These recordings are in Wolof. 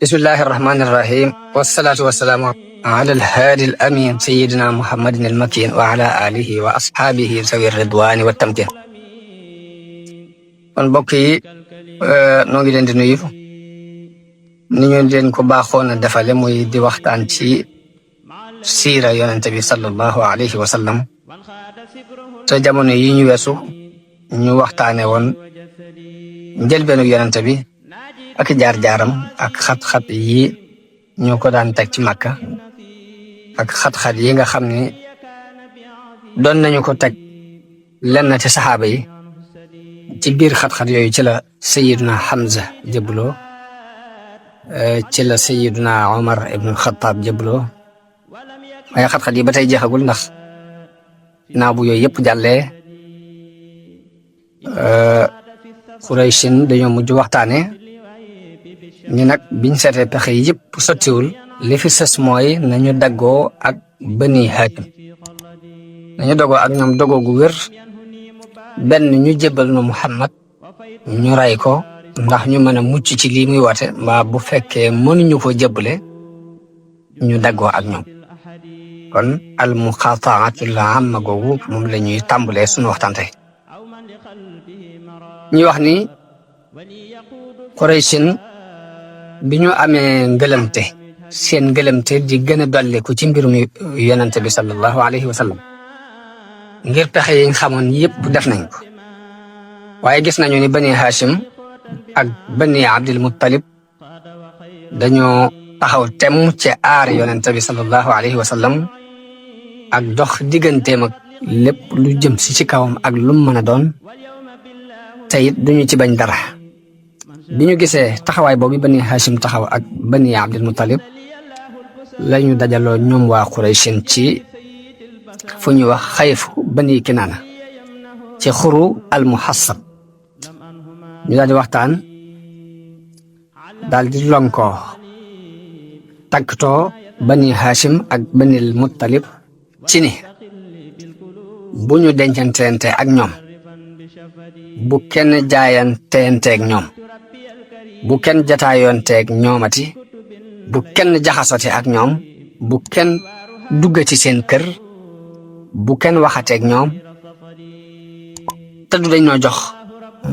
بسم الله الرحمن الرحيم والصلاة والسلام على الهادي الأمين سيدنا محمد المكين وعلى آله وأصحابه ذوي الرضوان والتمكين. kon mbokk yi noo ngi leen di nuyu ni ñu leen ko baaxoon a defale muy di waxtaan ci siira yonente bi sallallahu alayhi wa sallam te jamono yi ñu weesu ñu waxtaane woon njëlbeenu yonente bi ak jaar-jaaram ak xat-xat yi ñu ko daan teg ci Makka ak xat-xat yi nga xam ni doon nañu ko teg lenn ci saxaaba yi ci biir xat-xat yooyu ci la sayiduna Hamza jëbloo ci la sayiduna Omar ibn Khattab jëbloo waaye xat-xat yi ba tey jeexagul ndax naa bu yooyu yëpp jàllee Qurayshin dañoo mujj waxtaane ni nag biñ seetee pexe yi yëpp sottiwul li fi sës mooy nañu daggoo ak Bani Haashim nañu dogoo ak ñoom dogoo gu wér benn ñu jébbal nu Muhammad ñu ray ko ndax ñu mën a mucc ci lii muy woote mbaa bu fekkee mënuñu ko jébbale ñu daggoo ak ñoom kon al muqaataatul amma googu moom la ñuy tàmbalee suñu waxtaan tey ñuy wax ni Qurayshin bi ñu amee ngëlëmte seen ngëlëmte di gën a dolliku ci mbirum yonente bi sallallahu alayhi wa sallam ngir pexe yi nga xamoon yëpp def nañ ko waaye gis nañu ni Bani Haashim ak Bani Abdul Muttalib dañoo taxaw temm ci aar yonente bi sallallahu alayhi wa sallam ak dox digganteem ak lépp lu jëm si ci kawam ak lu mu mën a doon te it duñu ci bañ dara bi ñu gisee taxawaay boobu Bani Haashim taxaw ak Bani Abdul Muttalib lañu dajaloo ñoom waa Qurayshin ci fu ñuy wax xayfu Bani Kinaana ci xuru al muhassab ñu daal di waxtaan daal di lonkoo tàggatoo Bani Haashim ak Bani Muttalib ci ni bu ñu dencanteente ak ñoom bu kenn jaayanteeg ñoom bu kenn jataayoonteeg ñoomati bu kenn jaxasoti ak ñoom bu kenn duggati seen kër bu kenn waxateeg ñoom te du dañ ñoo jox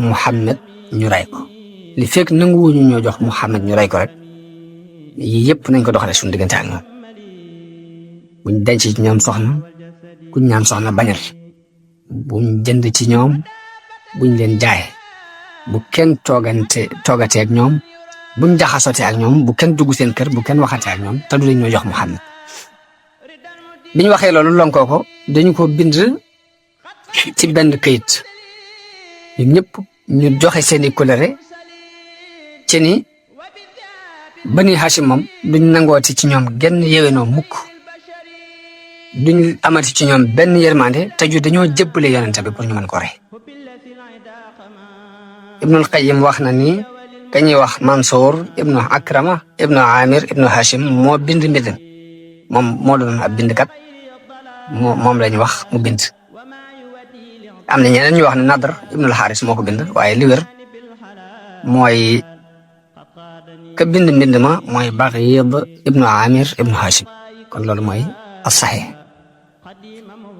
Muhammad ñu rey ko li fekk nanguwuñu ñoo jox Muhammad ñu rey ko rek yii yëpp nañ ko doxale suñu diggante ak ñoom buñ denc ci ñoom soxna kuñ ñaan soxna bañal buñ jënd ci ñoom buñ leen jaay bu kenn toogatee ak ñoom buñ jaxasotee ak ñoom bu kenn dugg seen kër bu kenn waxatee ak ñoom te du dañ ñoo jox Muhammad biñ waxee loolu lonkoo ko dañu ko bind ci benn këyit ñun ñëpp ñu joxe seeni kóllëre ci ni Bani Haashim moom duñ nangooti ci ñoom genn yéwénoo mukk duñ amati ci ñoom benn yërmande te ju dañoo jébbale yonente bi pour ñu mën ko rey Ibnul Qayyim wax na ni kañuy wax Mansour ibnu Akrama ibnu Amir ibnu Haashim moo bind mbind moom moo doon ab bindkat moom lañu wax mu bind am na ñeneen ñu wax ne Nadr ibnul Xaaris moo ko bind waaye li wér mooy ka bind mbind ma mooy Baghid ibnu Amir ibnu Haashim kon loolu mooy as-saxiix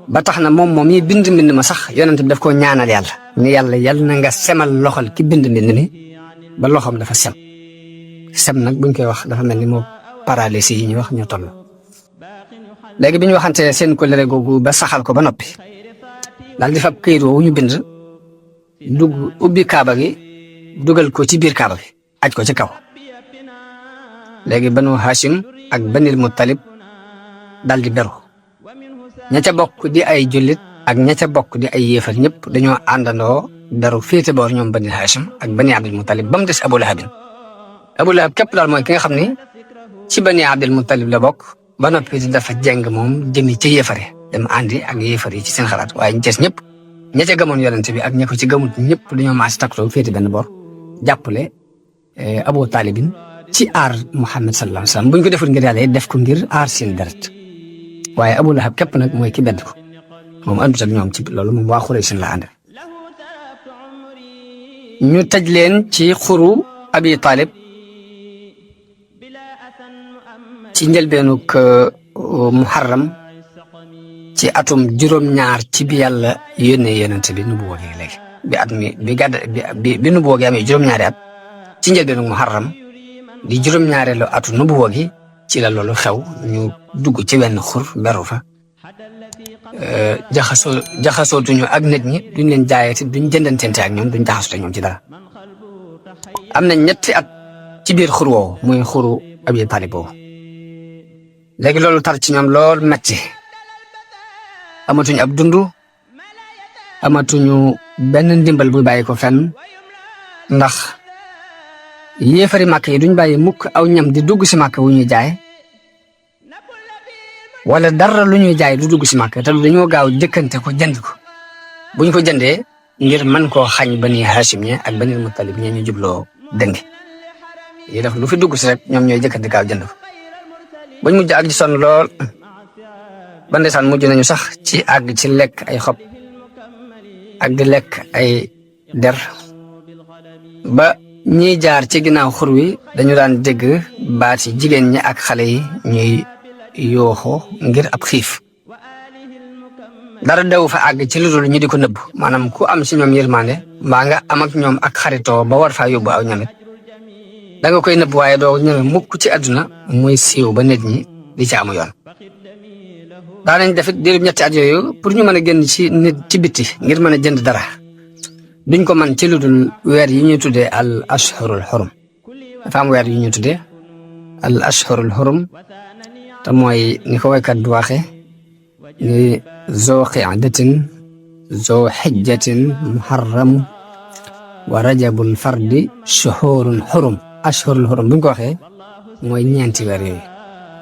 ba tax na moom yi bind mbind ma sax yonent bi daf ko ñaanal yàlla ni yàlla na nga semal loxol ki bind mbind mi ba loxoom dafa sem nag buñ koy wax dafa mel ni moo paralysie yi ñuy wax ñoo toll léegi bi ñu waxante seen kóllëre googu ba saxal ko ba noppi daal di fab këyit woowu ñu bind dugg ubbi kaaba gi dugal ko ci biir kaaba gi aj ko ci kaw léegi Banu Haashim ak Banil Muttalib daal di beru ña ca bokk di ay jullit ak ña ca bokk di ay yéefar ñëpp dañoo àndandoo beru féete boor ñoom Bani Haashim ak Bani Abdul Muttalib ba mu des Abu Lahab képp daal mooy ki nga xam ni ci Bani Abdul Muttalib la bokk ba noppi dafa jeng moom jëmi ci yéefare dem àndi ak yéefar yi ci seen xalaat waaye ñu des ñëpp ña ca gëmoon yonente bi ak ña ko ci gëmut ñëpp dañoo maasi takkatoo féete benn boor jàppale Abu Talibin ci aar Muhammad sallallahu alayhi wa sallam buñ ko deful ngir yàlla def ko ngir aar seen deret waaye Abu Lahab képp nag mooy ki bedd ko moom àndut ak ñoom ci loolu moom waa Quraysh la ànd ñu tëj leen ci xuru Abi Talib ci njëlbeenug muharram ci atum juróom-ñaar ci bi yàlla yónnee yonent bi nu bu wogee léegi bi at mi bi nu bu wogee amee juróom-ñaari at ci njëlbeenug muharram di juróom-ñaareelu atu nu bu wogi ci la loolu xew ñu dugg ci wenn xur beru fa jaxasootuñu ak nit ñi duñ leen jaayati duñ jëndantente ak ñoom duñ jaxasoote ñoom ci dara am na ñetti at ci biir xur woowu muy xuru Abi Talib boobu léegi loolu tar ci ñoom lool metti amatuñu ab dundu amatuñu benn ndimbal bu bàyyi ko fenn ndax yéefari màkk yi duñ bàyyi mukk aw ñam di dugg si màkk wu ñuy jaay wala dara lu ñuy jaay du dugg si màkk te dañoo gaaw jëkkante ko jënd ko buñ ko jëndee ngir mën koo xañ Bani Hashim ñe ak Bani Muttalib ñe ñu jubloo dënge yi def lu fi dugg si rek ñoom ñooy jëkkante gaaw jënd ko buñ mujj àgg ci sonn lool ba ndeysaan mujj nañu sax ci àgg ci lekk ay xob ak di lekk ay der ba ñiy jaar ci ginnaaw xur wi dañu daan dégg baati jigéen ñi ak xale yi ñuy yooxoo ngir ab xiif dara dew fa àgg ci lu dul ñi di ko nëbb maanaam ku am ci ñoom yërmande mbaa nga am ak ñoom ak xaritoo ba war faa yóbbu aw ñamit da nga koy nëbb waaye doo ñeme mukk ci àdduna muy siiw ba nit ñi di ci amu yoon daanañ defit diirub ñetti at yooyu pour ñu mën a génn ci nit ci bitti ngir mën a jënd dara duñ ko man ci lu dul weer yi ñuy tuddee al ashhurul xurum dafa am weer yi ñuy tuddee al ashhurul xurum te mooy ni ko waykat du waxe ni zoo qiadatin zoo xijjatin muharram wa rajabul fardi shuhurun xurum ashhurul xurum buñ ko waxee mooy ñeenti weer yooyu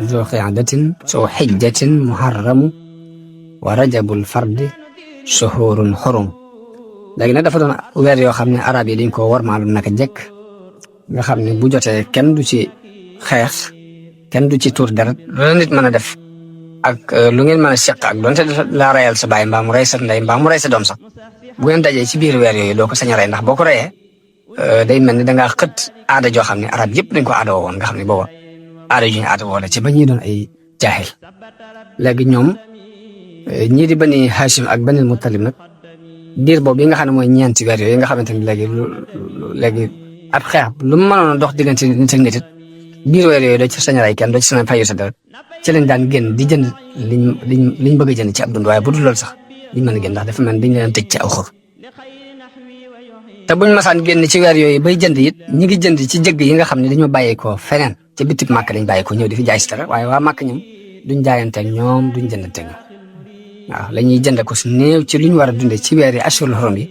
zoo qiadatin zoo xijjatin muharram wa rajabul fardi shuhurun xurum léegi nag dafa doon weer yoo xam ne arab yi dañ ko warmaalu naka jekk nga xam ne bu jotee kenn du ci xeex kenn du ci tuur deret loolu nit mën a def ak lu ngeen mën a seq ak doonte laa reyal sa baay mbaa mu rey sa ndey mbaa mu rey sa doom sax bu ngeen dajee ci biir weer yooyu doo ko sañ a rey ndax boo ko reyee day mel ni dangaa xët aada joo xam ne arab yëpp dañ ko aada woon nga xam ne booba aada ju ñu aada woo la ci ba ñuy doon ay jaahil léegi ñoom ñii di Bani Hashim ak Bani Muttalib nag diir boobu yi nga xam ne mooy ñeenti weer yooyu nga xamante ni léegi ab xeex lu mu mënoon a dox diggante nit ak nit it biir weer yooyu doo ci sañ a rey kenn doo ci sañ a fayu sa deret ci lañ daan génn di jënd liñ bëgg a jënd ci ab dund waaye bu dul loolu sax liñ mën a génn ndax dafa mel dañ leen tëj ci aw xur te buñ masaan génn ci weer yooyu bay jënd it ñi ngi jënd ci jëgg yi nga xam ne dañoo bàyyeekoo feneen ci bitib màkk lañ bàyyeekoo ñëw di fi jaay si dara waaye waa màkk ñoom duñ jaayanteeg ñoom duñ jëndanteeg ñoom waaw la ñuy jënd ko su néew ci luñ war a dundee ci weer yi ashurul xurum yi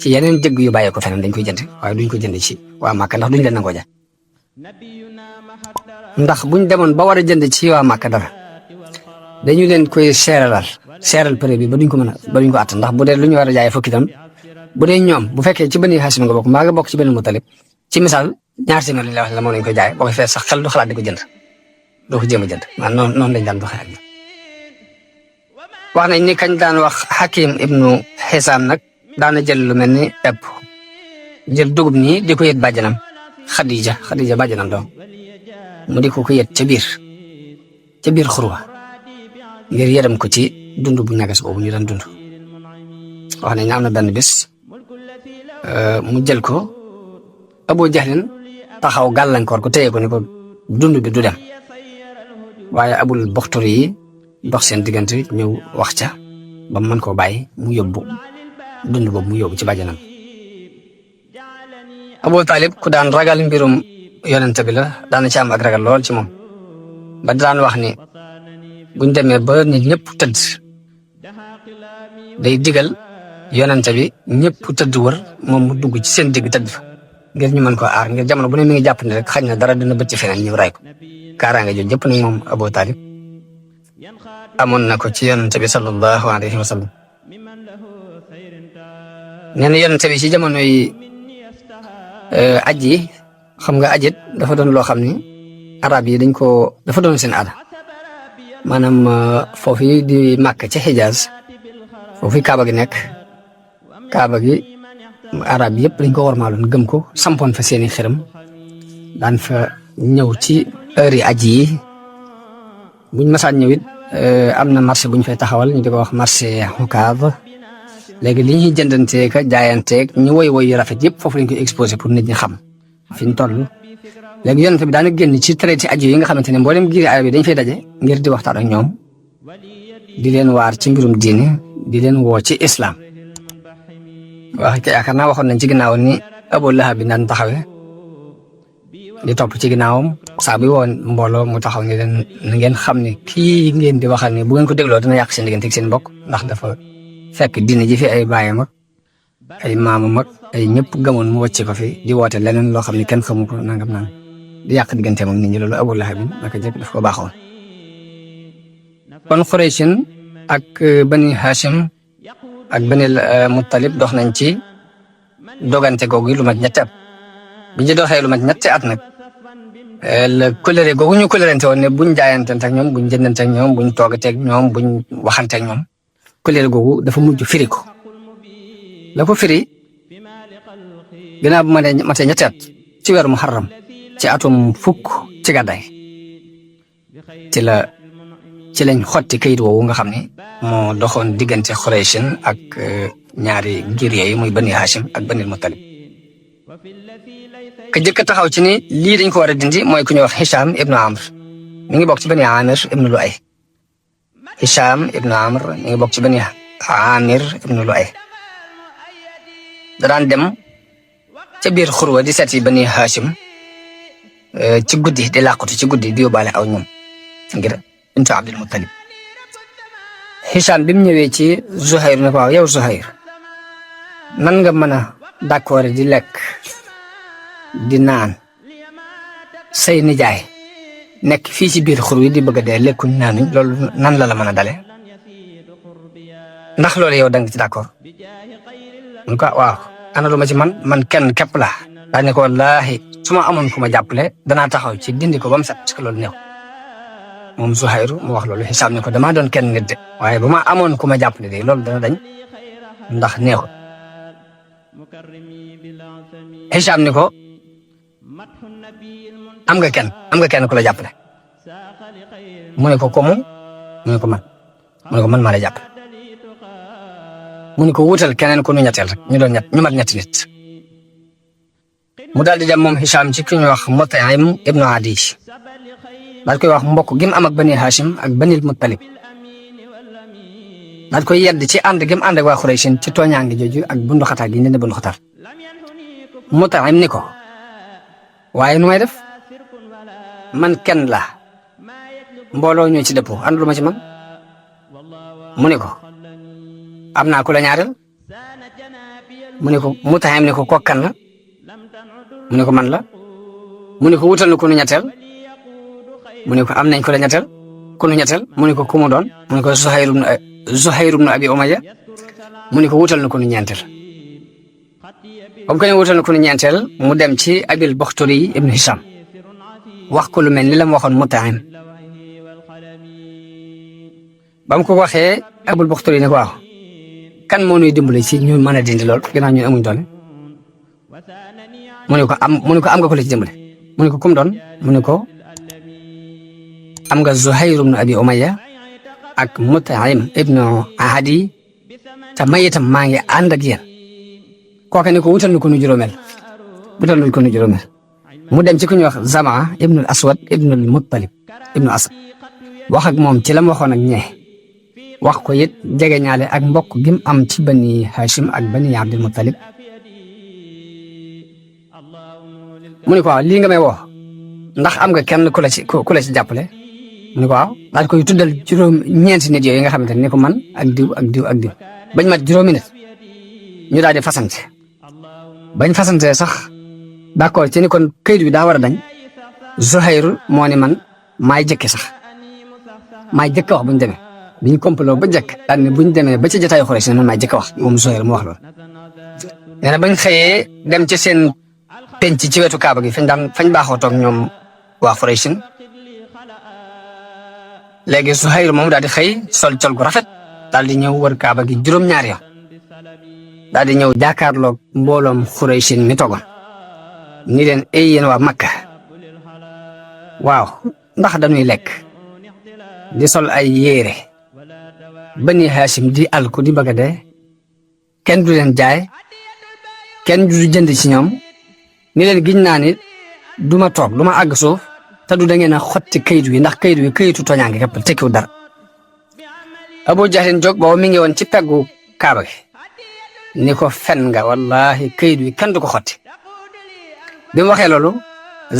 ci yeneen jëgg yu bàyyeekoo feneen dañ koy jënd waaye duñ ko jënd ci waa màkk ndax duñ leen nangoo jaay ndax buñ demoon ba war a jënd ci waa màkk dara dañu leen koy seeral prix bi ba duñ ko mën a ba duñ ko àtt ndax bu dee lu ñu war a jaayee fukki tam bu dee ñoom bu fekkee ci Bani Hashim nga bokk mbaa nga bokk ci Bani Muttalib ci misaal ñaar téeméer lañ la wax la moom lañ koy jaay boo ko fee sax xel du xalaat di ko jënd doo ko jéem a jënd man noonu lañ daan doxee ak ñoom wax nañ ni kañ daan wax Hakim ibnu Xisaam nag daana jël lu mel ni pepp jël dugub nii di ko yët bàjjanam Xadija bàjjanam doom mu di ko yët ca biir xurwa ngir yërëm ko ci dund bu ñagas boobu ñu daan dund wax nañ ne am na benn bés mu jël ko Abu Jahlin taxaw gàllankoor ko téye ko ni ko dund bi du dem waaye Abul Buxturi yi dox seen diggante ñëw wax ca ba mën koo bàyyi mu yóbbu dund boobu mu yóbbu ci bàjjanam Abu Talib ku daan ragal mbirum yonent bi la daana ci am ak ragal lool ci moom ba daan wax ni buñ demee ba nit ñëpp tëdd day digal yonent bi ñëpp tëdd wër moom mu dugg ci seen digg tëdd fa ngir ñu mën koo aar ngir jamono bu ne mi ngi jàpp ne rek xañ na dara dina bëcc feneen ñu ray ko kaaraange jooju jëpp nag moom Abu Talib amoon na ko ci yonent bi sallallahu alayhi wa sallam nee na yonent bi ci jamono yi aj yi xam nga ajit dafa doon loo xam ni arab yi dafa doon seen aada maanaam foofu di Màkk ci Xijaaz foofu kaaba gi nekk kaaba gi arab yëpp dañ ko warmaaloon gëm ko sampoon fa seeni xiram daan fa ñëw ci heure yi aji yi buñ masaan ñëw it am na marché buñ fay taxawal ñu di ko wax marché Xukaab léegi li ñuy jëndanteeg jaayanteeg ñu woy yu rafet yëpp foofu lañ koy exposé pour nit ñi xam fi ñu toll léegi yonent bi daana génn ci traité aji yi nga xamante ne mboolem giiri arab yi dañ fay daje ngir di waxtaan ak ñoom di leen waar ci mbirum diine di leen woo ci islam wax yaakaar naa waxoon nañ ci ginnaaw ni Abu Lahab bi daan taxawee di topp ci ginnaawam saa bi woon mbooloo mu taxaw ni leen na ngeen xam ne kii ngeen di waxal ni bu ngeen ko dégloo dina yàq seen diggante ak seen mbokk ndax dafa fekk diine ji fi ay baayam ak ay maamam ak ay ñëpp gëmoon mu wàcce ko fi di woote leneen loo xam ne kenn xamu ko nangam naan di yàq digganteem ak nit ñi loolu Abu Lahab bi naka jëkk daf ko baaxoon. kon Quraysh ak Bani Hashim ak Bani Muttalib dox nañ ci dogante googu lu mat ñetti at bi ñu doxee lu mat ñetti at nag la colère googu ñu colérante woon ne buñ jaayanteeg ak ñoom buñ jëndanteeg ñoom buñ toogateeg ñoom buñ waxanteeg ñoom colère googu dafa mujj firi ko la ko firi ginnaaw bu ma matee ñetti at ci weeru Muharram ci atum fukk ci gàddaay ci lañ xotti kayit woowu nga xam ne moo doxoon diggante Quraysh ak ñaari giir yooyu muy Bani Hashim ak Bani Muttalib ka jëkk taxaw ci ni lii dañ ko war a dindi mooy ku ñuy wax Hisham ibnu Amr mi ngi bokk ci Bani Amir ibnu Lu'ay Hisham ibnu Amr mi ngi bokk ci Bani Amir ibnu Lu'ay da daan dem ca biir xurwa di seeti Bani Hashim ci guddi di làqatu ci guddi di yóbbaale aw ñoom ngir bintu Abdul Muttalib Hisham bi mu ñëwee ci Zuhayr ne ko waaw yow Zuhayr nan nga mën a d'accord di lekk di naan say nijaay nekk fii ci biir xur wi di bëgg a dee lekkuñ naanuñ loolu nan la mën a dale ndax loolu yow da nga ci d'accord mun ko waaw ana lu ma ci man kenn képp la daa ne ko wallaahi su ma amoon ku ma jàppale danaa taxaw ci dindi ko ba mu set parce que loolu neew moom Zuhayru mu wax loolu Hisham ne ko damaa doon kenn nit de waaye bu ma amoon ku ma jàppale de loolu dana dañ ndax neexul Hisham ne ko am nga kenn ku la jàppale mu ne ko komu mu ne ko man maa la jàppale mu ne ko wutal keneen ku nu ñetteel rek ñu doon ñu mat ñetti nit mu daal di dem moom Hisham ci ki ñuy wax Mut'im ibnu Adi daal koy wax mbokk gi mu am ak Bani Hashim ak Bani Muttalib daal koy yedd ci ànd gi mu ànd ak waa Quraysh ci tooñaange jooju ak bunduxataal gi ñu leen bunduxataal Mut'im ni ko waaye nu may def man kenn la mbooloo ñoo ci dëppoo ànd lu ma ci man mu ne ko am naa ku la ñaareel mu ne ko Mut'im ne ko kokkan la mu ne ko man la mu ne ko wutal na ku nu ñetteel mu ne ko am nañ ko la ñetteel ku nu ñetteel mu ne ko ku mu doon mu ne ko Zuhayr ibn Abi Umayya mu ne ko wutal na ku nu ñeenteel comme que ne wutal na ku nu ñeenteel mu dem ci Abil Bakhtari ibn Hisham wax ko lu mel ni la mu waxoon Mut'im ba mu ko waxee Abul Bakhtari ne ko waaw kan moo nuy dimbali ci ñu mën a dindi lool ginnaaw ñu amuñ doole mu ne ko am nga ko la ci dimbali mu ne ko kum doon mu ne ko am nga Zuhayr ibn Abi Umayya ak Mut'im ibnu Adi te may itam maa ngi ànd ak yéen kooke ne ko wutal na ko nu juróomeel mu dem ci ku ñuy wax Zamaa ibnu Aswad ibnu Muttalib ibnu Asad wax ak moom ci la mu waxoon ak ñee wax ko it jege ñaale ak mbokk gim am ci Bani Hashim ak Bani Abdul Muttalib mu ne ko waaw lii nga may woo ndax am nga kenn ku la ci jàppale mu ne ko waaw daal koy tuddal ñeenti nit yooyu nga xamante ne ko man ak diw bañ mat juróomi nit ñu daal di fasante bañ fasante sax d'accord ci ni kon këyit bi daa war a dañ Zuhayr moo ne man maay jëkke sax maay jëkk wax buñ demee biñ complot ba jëkk daal ne buñ demee ba ci jotaayu Quraysh ne man maay jëkk wax moom Zuhayr mu wax loolu nee na bañ xëyee dem ci seen penc ci wetu Kaaba gi fañ baaxoo toog ñoom waa Quraysh léegi Zuhayr moom daal di xëy sol col gu rafet daal di ñëw wër Kaaba gi juróom-ñaari yoon daal di ñëw jàkkaarloog mbooloom Quraysh mi toogoon ni leen ay yéen waa Makka waaw ndax dañuy lekk di sol ay yére Bani Hashim di alku di bëgg a dee kenn du leen jaay kenn du jënd ci ñoom ni leen giñ naa ni du ma toog du ma àgg suuf te du da ngeen a xotti kayit wi ndax kayit wi kayitu toñaange képp tekkiwu dara Abu Jahlin jóg boobu mi ngi woon ci peggu Kaaba gi ni ko fen nga wallahi kayit wi kenn du ko xotti bi mu waxee loolu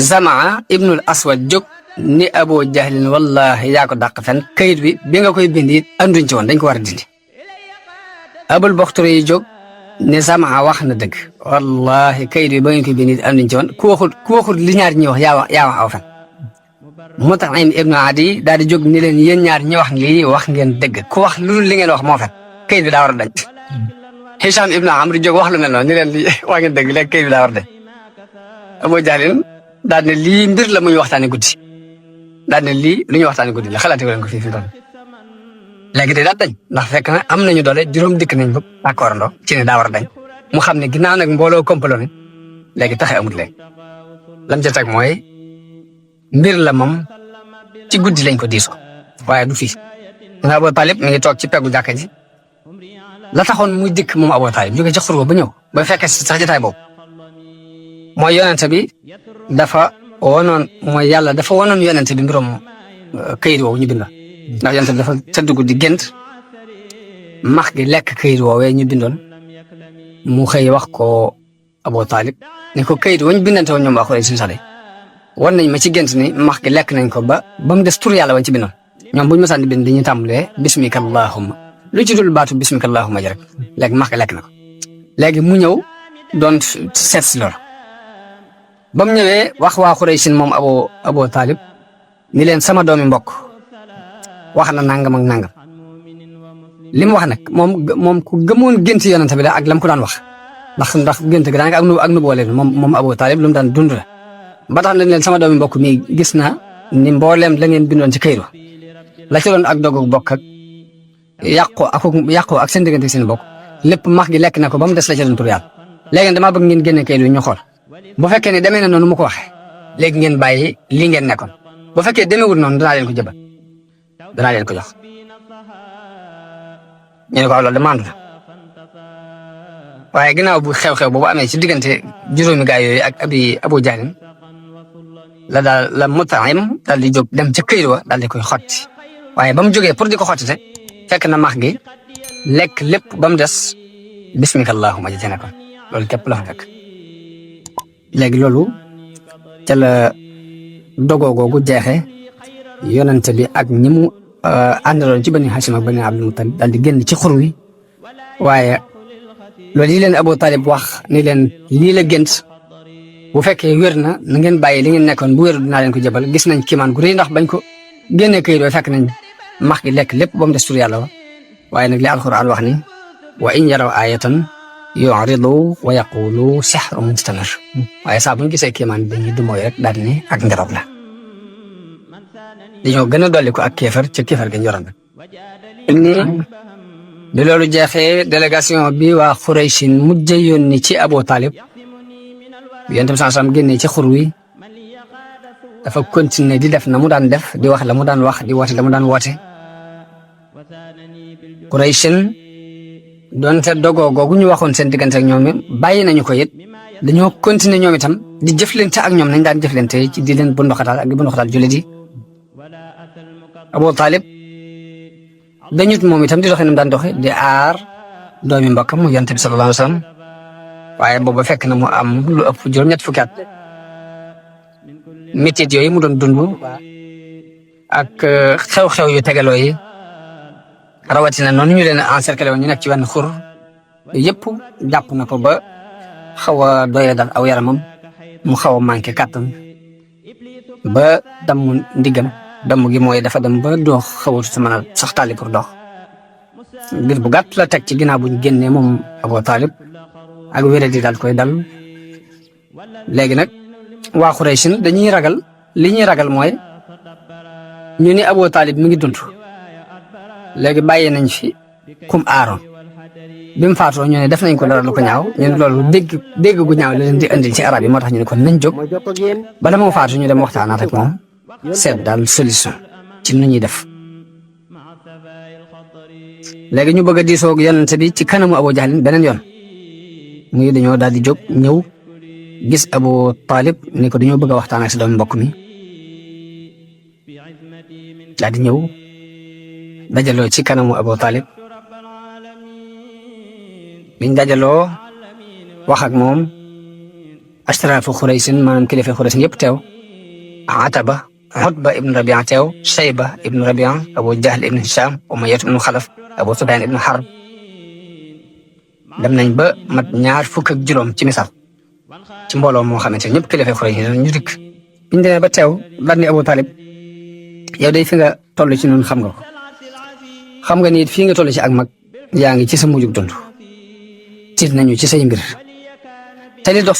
Zamaa ibnul Aswad jóg ni Abu Jahlin wallahi yaa ko dàq fen kayit wi bi nga koy bind it anduñ ci woon dañ ko war a dindi Abul Baxtari yi jóg ne Zamaa wax na dëgg wallahi kayit wi ba ngeen koy bind it anduñ ci woon ku waxul li ñaar ñi wax yaa wax aw fen Mut'im ibnu Adi daal di jóg ni leen yéen ñaar ñi wax lii wax ngeen dëgg ku wax lu li ngeen wax moo fen kayit bi daa war a dañ Hisham ibnu Amr jóg wax lu mel noonu ni leen lii wax ngeen dëgg léegi kayit bi daa war a dañ Abu Jahlin daal ne lii mbir la muy waxtaane guddi daal ne lii lu ñuy waxtaane guddi la xalaate leen ko fii doon léegi de daal dañ ndax fekk na am nañu doole juróom dikk nañ ba d'accord ndo ci ne daa war a dañ mu xam ne ginnaaw nag mbooloo kompaloo ne léegi taxe amut léegi lam ca teg mooy mbir la moom ci guddi lañ ko diisoo waaye du fii nga Abu Talib mi ngi toog ci peggu jàkka ji la taxoon muy dikk moom Abu Talib jóge ci xurba ba ñëw ba fekkee sax jotaay boobu mooy yonente bi dafa wonoon mooy yàlla dafa wonoon yonente bi mbirom këyit woowu ñu bindoon ndax yonente bi dafa tëdd guddi gént max gi lekk këyit woowee ñu bindoon mu xëy wax ko Abu Talib ne ko këyit wañ bindante woon ñoom waa Quraysh suñu sale wan nañ ma ci gént ni max gi lekk nañ ko ba mu des tur yàlla wañ ci bindoon ñoom buñu masaan di bind dañuy tàmbalee bismika allahumma lu ci dul baatu bismika allahumma ji rek léegi max gi lekk na ko léegi mu ñëw doon seet si loolu ba mu ñëwee wax waa Quraysh moom Abu Talib ni leen sama doomi mbokk wax na nangam ak nangam li mu wax nag moom ku gëmoon gént yonent bi la ak lam ko daan wax ndax gént gi daanaka ak nu boole moom Abu Talib lu mu daan dund la ba tax nañ leen sama doomi mbokk mi gis na ni mbooleem la ngeen bindoon ci kayru la ci doon ak dogu bokk ak yàqoo ak seen diggante seen bokk lépp max gi lekk na ko ba mu des la ci doon tur yàlla léegi damaa bëgg ngeen génne kayru ñu xool bu fekkee ne demee na noonu mu ko waxee léegi ngeen bàyyi lii ngeen nekkoon bu fekkee demeewul noonu danaa leen ko jëbal danaa leen ko jox ñu ne ko loolu demande na waaye ginnaaw bu xew-xew boobu amee ci diggante juróomi gaay yooyu ak Abu Jahlin la Mut'im daal di jóg dem ca këyit wa daal di koy xotti waaye ba mu jógee pour di ko xotti te fekk na max gi lekk lépp ba mu des bismika allahumma ji ci nekkoon loolu képp la fa fekk léegi loolu ca la dogoo googu jeexee yonente bi ak ñi mu àndaloon ci Bani Hashim ak Bani Abdul Muttalib daal di génn ci xur wi waaye loolu yi leen Abu Talib wax ni leen lii la gént bu fekkee wér na ngeen bàyyi li ngeen nekkoon bu wér dinaa leen ko jëbal gis nañ kiimaan gu rëy ndax bañ ko génnee këyit doo fekk nañ max gi lekk lépp ba mu des tur yàlla wa waaye nag li alquran wax ni wa in yaraw ayatan yu'ridu wa yaqulu sihrun mustamir waaye saa bu ñu gisee kiimaan dañuy dumooy rek daal ni ak njarob la dañoo gën a dolli ko ak kéefar ca kéefar ga njoroon rek bi loolu jeexee délégation bi waa Qurayshin mujj yónni ci Abu Talib bi Yonent bi sallallahu alayhi wasallam génnee ci xur wi dafa continuer di def na mu daan def di wax la mu daan wax di woote la mu daan woote Qurayshin doonte dogoo googu ñu waxoon seen diggante ak ñoom bàyyi nañu ko it dañoo continuer ñoom itam di jëflante ak ñoom nañ daan jëflante ci di leen bunduxataal ak di bunduxataal jullit yi Abu Talib dañut moom itam di doxee ni mu daan doxe di aar doomi mbokkam mu Yonent bi sallallahu alayhi wasallam waaye booba fekk na mu am lu ëpp juróom-ñett fukki at métit yooyu mu doon dund ak xew-xew yu tegaloo yi rawatina noonu ñu leen encerclé woon ñu nekk ci wenn xur yëpp jàpp na ko ba xaw a doye dal aw yaramam mu xaw a manqué kàttan ba damm ndiggam damm gi mooy dafa dem ba doo xawatu sa mën a sax tàlli pour dox ngir bu gàtt la teg ci ginnaaw buñ génnee moom Abu Talib ak wéré di daal koy dal léegi nag waa Qurayshin dañuy ragal li ñuy ragal mooy ñu ni Abu Talib mi ngi dund léegi bàyyi nañ fi kum aaroon bi mu faatoo ñu ne def nañ ko dara lu ko ñaaw ñu ne loolu dégg gu ñaaw la leen di indil ci arab yi moo tax ñu ne kon nañ jóg bala moo faatu ñu dem waxtaanaat ak moom seet daal solution ci nu ñuy def. léegi ñu bëgg a diisoo ak yonent bi ci kanamu Abu Jahlin beneen yoon muy dañoo daal di jóg ñëw gis Abu Talib ni ko dañoo bëgg a waxtaan ak si doomu mbokk mi daal di ñëw dajaloo ci kanamu Abu Talib biñ dajaloo wax ak moom ashraafu Xuraysin maanaam kilifa Xuraysin yëpp teew Ataba Utba ibn Rabia teew Shayba ibn Rabia Abu Jahl ibn Hisham Umayya ibn Xalaf Abu Sufyaan ibn Harb dem nañ ba mat 25 ci misaal ci mbooloo moo xamante ne ñëpp kilifa Xuraysin ñu dikk biñ demee ba teew daal ni Abu Talib yow day fi nga toll ci noonu xam nga ko xam nga ni fii nga toll ci ak mag yaa ngi ci sa mujjug dund tiit nañu ci say mbir te li dox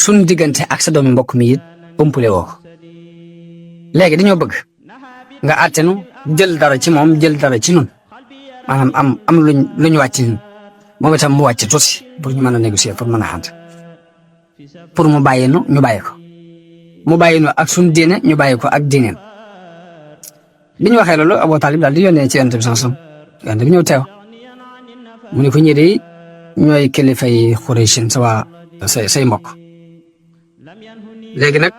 suñ diggante ak sa doomi mbokk mi it umpule woo léegi dañoo bëgg nga àttenu jël dara ci moom jël dara ci nun maanaam am luñ wàcc ñun moom itam mu wàcc tuuti pour ñu mën a négocier pour mën a ànd pour mu bàyyi nu ñu bàyyi ko mu bàyyi nu ak suñ diine ñu bàyyi ko ak diineem bi ñu waxee loolu Abu Talib daal di yónnee ci yonent bi sansam yonent bi ñëw teew mu ne ko ñii de ñooy kilifay Xuraysin sa waa say mbokk léegi nag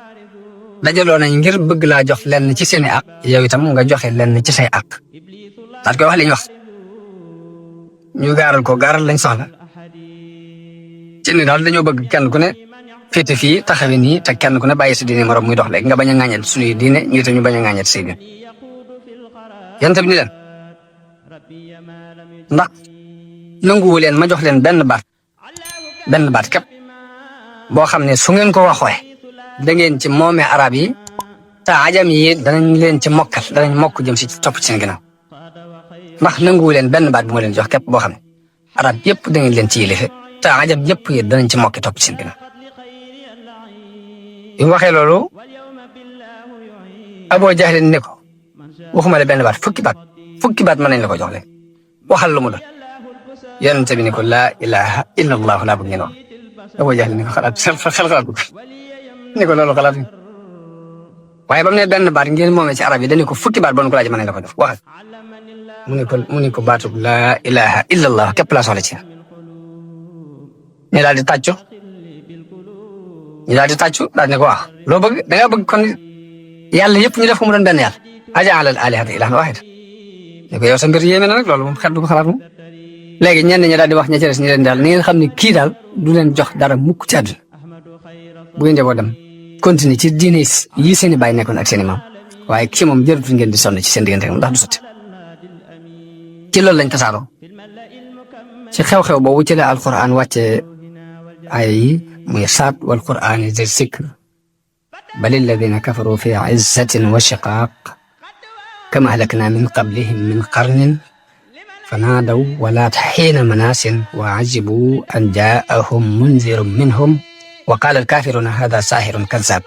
dajaloo nañ ngir bëgg laa jox lenn ci seeni àq yow itam nga joxe lenn ci say àq daal koy wax li ñu wax ñu gaaral lañ soxla ci ni daal dañoo bëgg kenn ku ne féete fii taxawe nii te kenn ku ne bàyyi sa diine morom muy dox léegi nga bañ a ŋàññal suñuy diine ñu itam ñu bañ a ŋàññal say diine yonent bi ni leen ndax nanguwu leen ma jox leen benn baat képp boo xam ne su ngeen ko waxee da ngeen ci moome arab yi te ajam yi danañ leen ci mokkal danañ mokk jëm si topp ci seen ginnaaw ndax nanguwu leen benn baat bu ma leen jox képp boo xam ne arab yëpp da ngeen leen ci yilife te ajam yëpp yi danañ ci mokki topp ci seen ginnaaw bi mu waxee loolu Abu Jahl ne ko waxuma la benn baat fukki baat mën nañ la ko jox leen waxal lu mu doon yonent bi ni ko laa ilaha illa allah laa bëgg ngeen wax Abu Jahl ni ko xel xalaat ko ni ko loolu xalaat waaye ba mu ne benn baat ngeen moomee ci arab yi dañu ko fukki baat bon ko laaj mën nañ la ko jox waxal mu ni ko baatub laa ilaha illa allah képp laa soxla ci ñu daal di tàccu daal ne ko wax loo bëgg da nga bëgg kon yàlla yëpp ñu def ko mu doon benn yàlla aja'ala al-aalihata ilaahan waahidan ne ko yow sa mbir yéeme na nag loolu moom xel du ko xalaat moom léegi ñenn ñi daal di wax ña ci des ñu leen daal ni ngeen xam ne kii daal du leen jox dara mukk ci àdduna bu ngeen jaboo dem continuer ci diine yi seen i baay nekkoon ak seen i maam waaye kii moom jërëtul ngeen di sonn ci seen diggante ndax du sotti ci loolu lañ tasaaroo ci xew-xew boobu ci la alquran wàcce ay yi muy saat wal qur'aani zi zikr bal alladina kafaru fi izzatin wa shiqaaq kama ahlakna min qablihim min qarnin فنادوا ولات حين مناس وعجبوا أن جاءهم منذر منهم وقال الكافرون هذا ساحر كذاب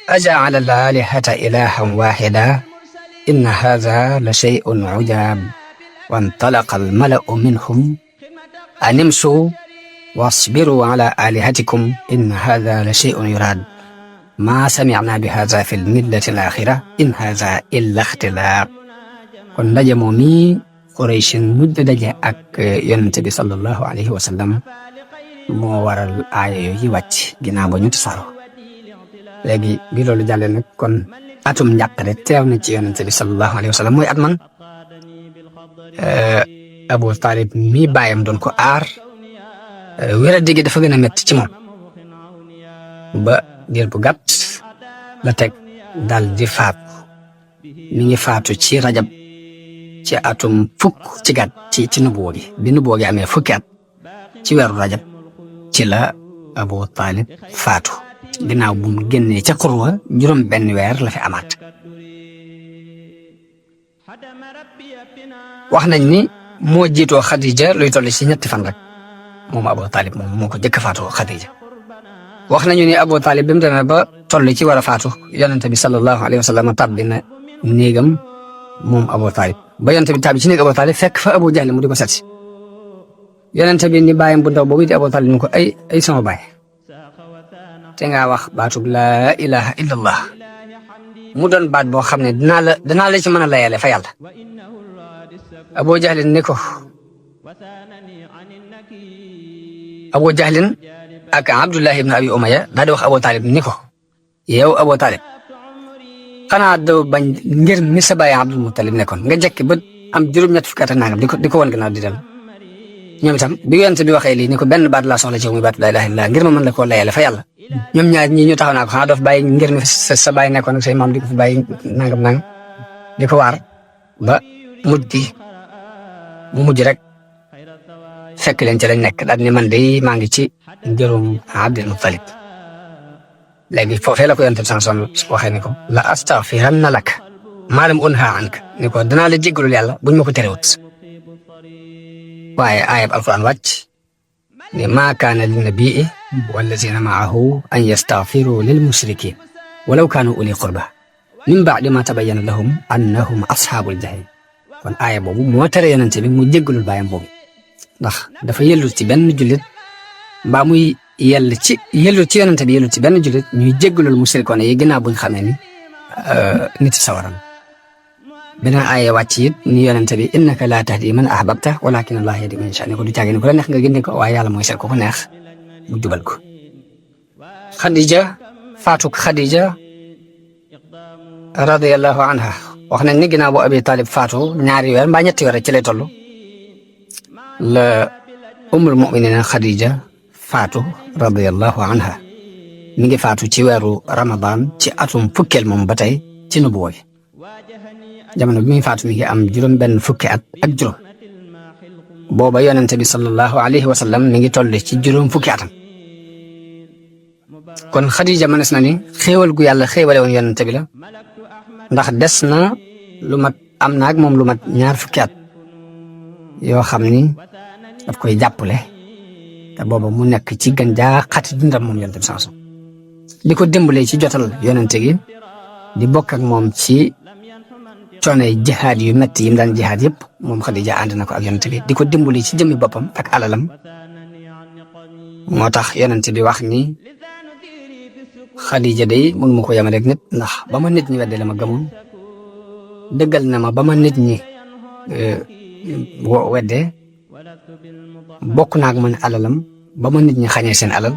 أجعل الآلهة إلها واحدا إن هذا لشيء عجاب وانطلق الملأ منهم أن امشوا واصبروا على آلهتكم إن هذا لشيء يراد ما سمعنا بهذا في الملة الآخرة إن هذا إلا اختلاق ونجموا مي Qurayshin mujj daje ak yonent bi sallallahu alayhi wa sallam moo waral aaya yooyu wàcc ginnaaw ba ñu tasaaroo léegi bi loolu jàllee nag kon atum njàqare teew na ci yonent bi sallallahu alayhi wa sallam mooy at man Abu Talib mi bàyyam doon ko aar wéra dégg dafa gën a métti ci moom ba diir bu gàtt la teg dal di faatu mi ngi faatu ci rajab ci atum fukk ci gàtt ci nubuwa gi bi nubuwa gi amee fukki at ci weeru rajab ci la Abu Talib faatu ginnaaw bu mu génnee ca xurwa juróom benn weer la fi amaat wax nañ ni moo jiitoo Xadija luy toll ci ñetti fan rek moom Abu Talib moom moo ko jëkk faatoo Xadija wax nañu ni Abu Talib bi mu demee ba toll ci war a faatu yonente bi sallallahu alayhi wa sallam tàbbi na néegam moom Abu Talib ba yonente bi tàbbi ci néeg Abu Talib fekk fa Abu Jahl mu di ko seet si yonente bi ni bàyyam bu ndaw boobu di Abu Talib ni ko ay sama baay te ngaa wax baatub laa ilaha illallah mu doon baat boo xam ne danaa la ci mën a layale fa yàlla. Abu Jahlin ni ko Abu Jahlin ak Abdullah ibn Abi Umayya daal di wax Abu Talib ni ko yow Abu Talib xanaa doo bañ ngir mi sa baay Abdul Muttalib nekkoon nga jekki ba am juróom-ñett fukki at ak nangam di ko wan gannaaw di dem. ñoom itam bi yonent bi waxee lii ni ko benn baat laa soxla ci muy baat la ilaha illallah ngir ma mën la koo layale fa yàlla. ñoom ñaar ñii ñu taxaw naa ko xanaa doo fi bàyyi ngir mi sa baay nekkoon ak say maam di ko fi bàyyi nangam di ko waar ba mu mujj rek fekk leen ci lañ nekk daal ni man de maa ngi ci njërum Abdul Muttalib. léegi foofee la ko yonent bi sanson waxee ni ko la astaghfiranna lak maa lam unha anka ni ko danaa la jéggalul yàlla buñ ma ko terewut. waaye aayab alquran wàcc ne maa kaana linnabii wallazina maahu an yastaghfiru lil mushrikin walaw kaanu uli qurba min ba'di ma tabayyana lahum annahum ashaabul jahim. kon aaya boobu moo tere yonent bi mu jéggalul baayam boobu ndax dafa yellu ci benn jullit mbaa muy yellu ci yonent bi yellu ci benn jullit ñuy jéggalul mushrikoon yi ginnaaw buñ xamee ni nit sawaram. beneen aaya wàcc it ni yonent bi innaka laa tahdi man ahbabta walakin allah yahdi man yasha ne ko du caagi ne ko la neex nga gindi ko waaye yàlla mooy seet ko neex mu jubal ko. faatuk Khadija radiyallahu anha wax nañ ni ginnaaw bu Abi Talib faatu ñaari weer mbaa ñetti weer ci lay toll la ummul mu'minina Khadija faatu radiyallahu anha mi ngi faatu ci weeru Ramadan ci atum fukkeel moom ba tey ci nubuwa gi. jamono bi muy faatu mi ngi am juróom benn fukki at ak juróom booba yonent bi sallallahu alayhi wa sallam mi ngi toll ci juróom fukki atam. kon Khadija mënees na ni xéewal gu yàlla xéewale woon yonent bi la ndax des na lu mat am na ak moom lu mat ñaar fukki at yoo xam ni daf koy jàppale te booba mu nekk ci gën jaa xati dundam moom yonent bi sanso di ko dimbale ci jotal yonent gi di bokk ak moom ci coonay jihaad yu metti yi mu daan jihaad yëpp moom Khadija ànd na ko ak yonent bi di ko dimbali ci jëmmi boppam ak alalam. moo tax yonent bi wax ni Khadija day mun ma ko yemale rek nit ndax ba ma nit ñi wedde la ma gëmoon dëggal na ma ba ma nit ñi wedde bokk naa ak man alalam ba ma nit ñi xañee seen alal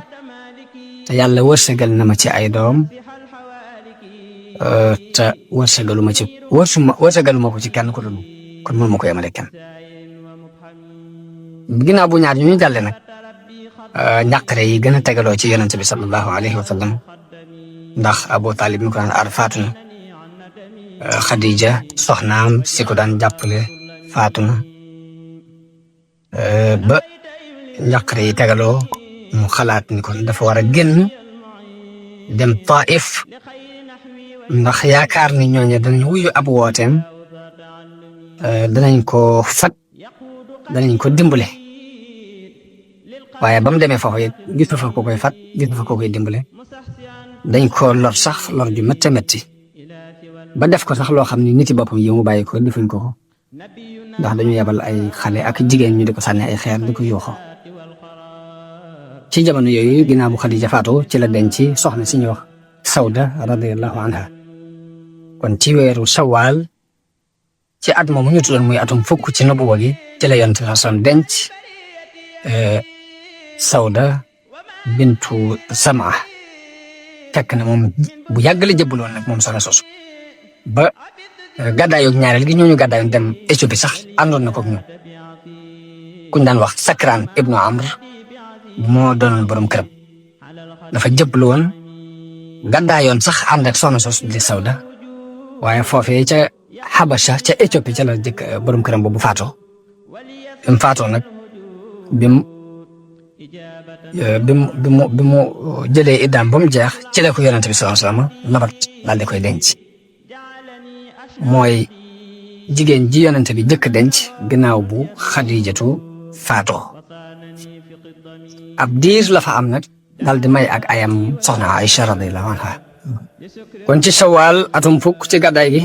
te yàlla wërsëgal na ma ci ay doom te wërsëgalu ma ko ci kenn ku dul kon mun ma ko yemale kenn. ginnaaw bu ñaar ñu jàlle nag njàqare yi gën a tegaloo ci yonent bi sallallahu alayhi wa sallam ndax Abu Talib mi ko daan aar faatu na Khadija soxnaam si ko daan jàppale faatu na ba njàqare yi tegaloo mu xalaat ni kon dafa war a génn dem Taif ndax yaakaar ni ñooñu danañ wuyu ab wooteem danañ ko fat danañ ko dimbale waaye ba mu demee foofu it gis na fa ko koy fat gis na fa ko koy dimbale dañ ko lor sax lor ju métti métti ba def ko sax loo xam ni nit yi boppam yi mu bàyyi ko defuñ ko ndax dañu yebal ay xale ak jigéen ñu di ko sànni ay xeer di ko yuuxoo. ci jamono yooyu ginnaaw bu Khadija faatu ci la denc soxna si ñuy wax Sawda radiyallahu anha kon ci weeru Shawwal ci at moomu ñu tuddoon muy atum fukk ci nubuwa gi ci la Yonent bi son denc Sawda bintu Sama fekk na moom bu yàgg la jëbbaloon nag moom soxna soosu ba gàddaayoog ñaareel gi ñooñu gàddaayoon dem Éthiopie sax àndoon na ko ak ñoom kuñ daan wax Sakran ibnu Amr moo doonoon borom këram dafa jëbbalu woon gàddaayoon sax ànd ak soxna soosu di Sawda waaye foofee ca Habasha ca Éthiopie ca la jëkk borom këram boobu faatoo bi mu faatoo nag bi mu jëlee iddaam ba mu jeex ci la ko Yonent bi sallallahu alayhi wasallam labat daal di koy denc mooy jigéen ji Yonent bi jëkk denc ginnaaw bu Xadijatu faatoo ab diir la fa am nag daal di may ak ayam soxna Aïcha radiyallahu anha kon ci Shawwal atum fukk ci gàddaay gi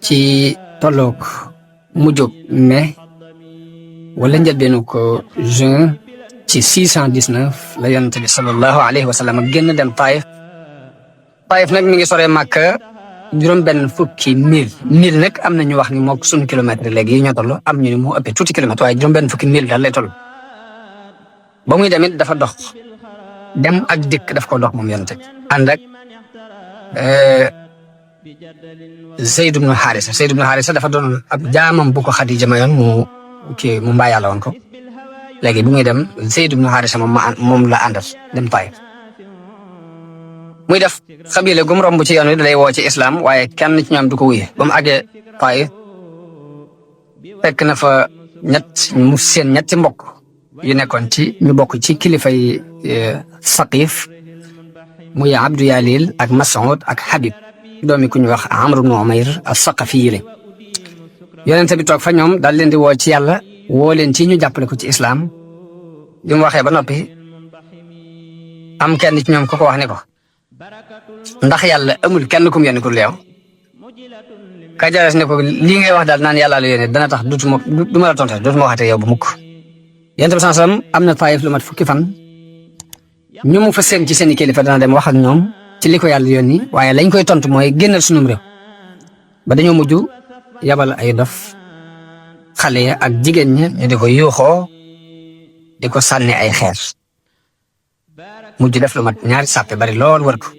ci tolloog mujjug mai wala njëlbeenu ko juin ci 619 la Yonent bi sallallahu alayhi wa sallam génn dem Taif Taïf nag mi ngi soree Màkka juróom-benn fukki mil nag am na ñu wax ni moo suñu kilomètre léegi yi ñoo toll am ñu ni moo ëppee tuuti kilomètre waaye juróom-benn fukki mil daal lay toll. ba muy demit dafa dox dem ak dikk daf ko dox moom yonent bi ànd ak Zayd ibnu Haarisa dafa doon ab jaamam bu ko Xadija mayoon mu mbaa yàlla woon ko léegi bu muy dem Zayd ibnu Haarisa moom la àndal dem Taïf muy def xabile gum romb ci yoon wi da lay woo ci islam waaye kenn ci ñoom du ko wuye ba mu àggee Taïf fekk na fa mu seen ñetti mbokk yu nekkoon ci ñu bokk ci kilifay Saqif muy Abdu Yalil ak Mas'ud ak Habib doomi ku ñu wax Amr ibn Umayr as-Saqafi yi lañ yonent bi toog fa ñoom daal leen di woo ci yàlla woo leen ci ñu jàppale ko ci islam bi mu waxee ba noppi am kenn ci ñoom ku ko wax ne ko ndax yàlla amul kenn kum yónni ku leew Kajaras ne ko lii ngay wax daal naan yàlla la yónnee dana tax du ma la tontu dootuma waxate yow ba mukk yonent bi sallallahu alayhi wasallam am na Taïf lu mat fukki fan ñu mu fa seen ci seeni kilifa dana dem wax ak ñoom ci li ko yàlla yónni waaye lañ koy tontu mooy génnal sunum réew ba dañoo mujj yabal ay dof xale ya ak jigéen ña ñu di ko yuuxoo di ko sànni ay xeer mujj def lu mat ñaari sàppe bari lool wër ko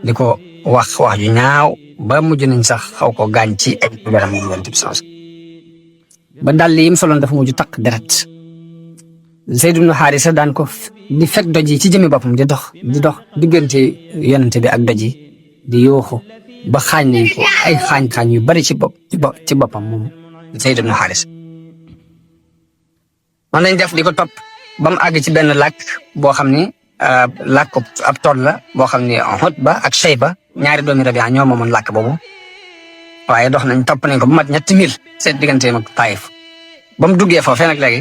di ko wax ju ñaaw ba mujj nañ sax xaw ko gaañ ci ay yaram mu yonent bi sallallahu alayhi wasallam ba dàll yim soloon dafa mujj takk deret Zayd ibn Haarisa daan ko di fekk doj yi ci jëmi boppam di dox diggante yonent bi ak doj yi di yuuxu ba xaañ nañ ko ay xaañ yu bari ci boppam moom Zayd ibn Haarisa man lañ def di ko topp ba mu àgg ci benn làkk boo xam ni làkk ab tool la boo xam ni Utba ak Shayba ñaari doomi Rabia ñoo moomoon làkk boobu waaye dox nañ topp nañ ko bu mat 7 mil seen digganteem ak Taïf ba mu duggee foofee nag léegi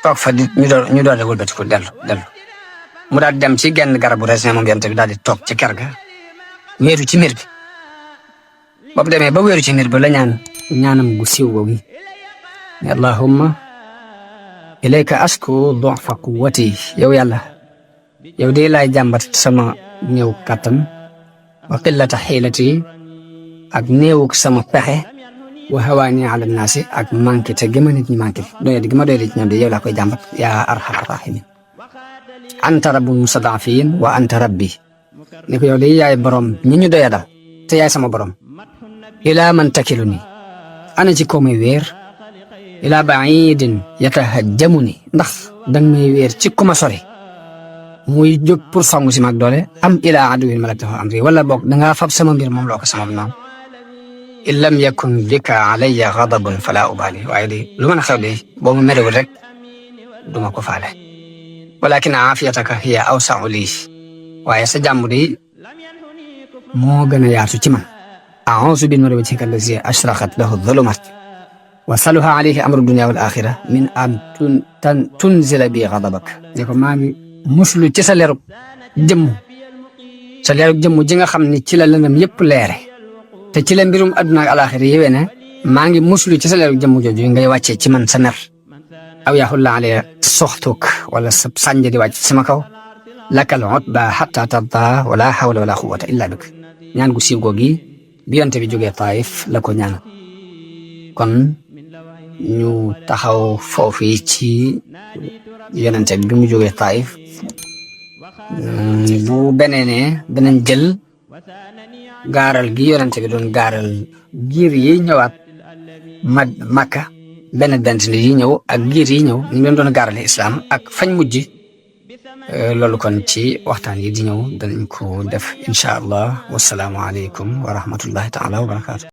toog fa di ñu door a wëlbatiku dellu mu daal di dem ci genn garabu raisin moom yonent bi daal di toog ci kër ga wéeru ci miir bi ba mu demee ba wéeru ci miir bi la ñaanam gu siiw googu ne allahumma ilayka asku du'fa quwwati yow yàlla yow de laay jàmbat sama néew kàttan wa qillata xiilati ak néewuk sama pexe wa hawaani ala naasi ak manqué te gëma nit ñi manqué doyadi gi ma doyadi ci ñoom de yow laa koy jàmbat yaa arhamar rahimin anta rabbul mustadafin wa anta rabbi ne ko yow de yaay borom ñi ñu doyadal te yaay sama borom ilaa man takiluni ana ci ko may wéer ilaa baidin yatahajjamuni ndax danga may wéer ci ku ma sori muy jóg pour songu si mag doole am ilaa aduwin malaktahu amri wala boog dangaa fab sama mbir moom loo ko sama noonu in lam yakun bika alayya ghadabun fala ubali waaye de lu mën a xew de boo ma merewul rek duma ko faale walakin aafiyataka hiya awsa'u lii waaye sa jàmm de moo gën a yaatu ci man a'uuzu bi nuuri wajhika allazi ashraqat lahu dhulumat wa saluha alayhi amru dunya wal axira min an tunzila bi ghadabak ne ko maa ngi muslu ci sa leerug jëmm ji nga xam ne ci la lëndëm yépp leere te ci la mbirum àdduna ak alaxira yéwee ne maa ngi muslu ci sa leerug jëmm jooju ngay wàccee ci man sa mer aw yaxulla alayya soxtuk wala sa sànja di wàcc sama kaw lakal utba hatta tarda wala hawla wala quwwata illa bik ñaan gu siiw googi bi yonte bi jógee Taïf la ko ñaan kon ñu taxaw foofu yi ci yonente bi mu jógee Taïf bu beneenee danañ jël gaaral gi yonente bi doon gaaral giir yi ñëwaat Makka benn nit yi ñëw ak giir yi ñëw ñu leen doon gaarale islam ak fañ mujj loolu kon ci waxtaan yi di ñëw danañ ko def incha allah wasalaamu aleykum wa rahmatullahi taala wa barakaatu